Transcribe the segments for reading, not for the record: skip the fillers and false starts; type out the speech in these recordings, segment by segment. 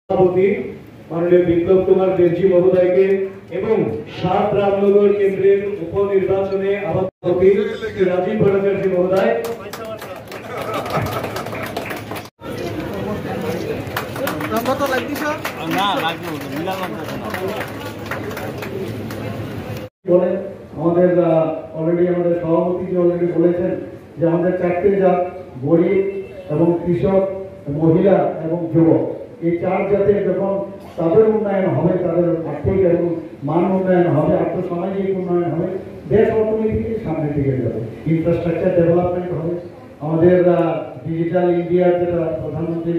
সভাপতি মাননীয় বিপ্লব কুমার দেবজি মহোদয়কে এবং ৭ রামনগর কেন্দ্রের উপনির্বাচনে সভাপতি রাজীব ভট্টাচার্য মহোদয়, আমাদের অলরেডি আমাদের সভাপতি অলরেডি বলেছেন যে আমাদের 4টে জাত গরিব এবং কৃষক, মহিলা এবং যুবক, এই 4 জাতের যখন তাদের উন্নয়ন হবে, তাদের আর্থিক এবং মান উন্নয়ন হবে, আর্থসামাজিক উন্নয়ন হবে, দেশ অর্থনীতি সামনের দিকে যাবে, ইনফ্রাস্ট্রাকচার ডেভেলপমেন্ট হবে, আমাদের ডিজিটাল ইন্ডিয়ার যেটা প্রধানমন্ত্রীর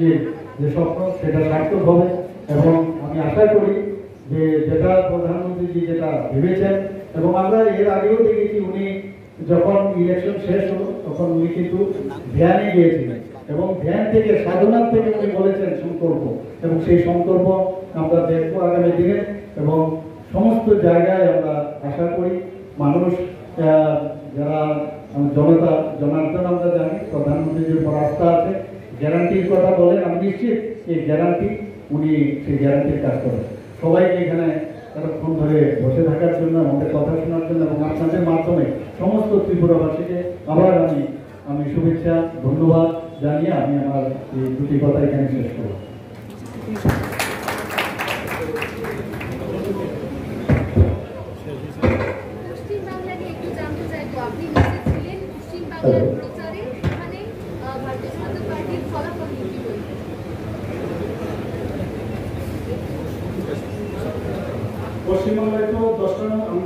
যে স্বপ্ন সেটা সার্থক হবে। এবং আমি আশা করি যে যেটা প্রধানমন্ত্রী যেটা ভেবেছেন, এবং আমরা এর আগেও দেখেছি উনি যখন ইলেকশন শেষ হলো তখন উনি কিন্তু ধ্যানে গিয়েছিলেন এবং ধ্যান থেকে সাধনার থেকে উনি বলেছেন সংকল্প, এবং সেই সংকল্প আমরা দেখবো আগামী দিনে। এবং সমস্ত জায়গায় আমরা আশা করি মানুষ যারা জনতা জনার্দন আমরা জানি প্রধানমন্ত্রীর উপর আস্থা আছে, গ্যারান্টির কথা বলেন, আমি নিশ্চিত এই গ্যারান্টি উনি সেই গ্যারান্টির কাজ করেন। সবাইকে এখানে এতক্ষণ ধরে বসে থাকার জন্য, আমাদের কথা শোনার জন্য এবং আপনাদের মাধ্যমে সমস্ত ত্রিপুরাবাসীকে আবার আমি শুভেচ্ছা ধন্যবাদ জানিয়ে আমি আমার এই দুটি কথা এখানে শেষ করব। পশ্চিমবাংলায় তো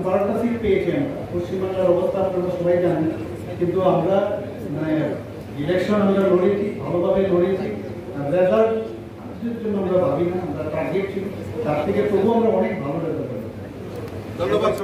12টা সিট পেয়েছি আমরা। পশ্চিমবাংলার অবস্থা আপনারা সবাই জানেন, কিন্তু আমরা মানে ইলেকশন আমরা লড়েছি, ভালোভাবে লড়েছি, রেজাল্ট জন্য আমরা ভাবি না, আমরা টার্গেট ছিল তার থেকে তবুও আমরা অনেক ভালো রেজাল্ট। ধন্যবাদ।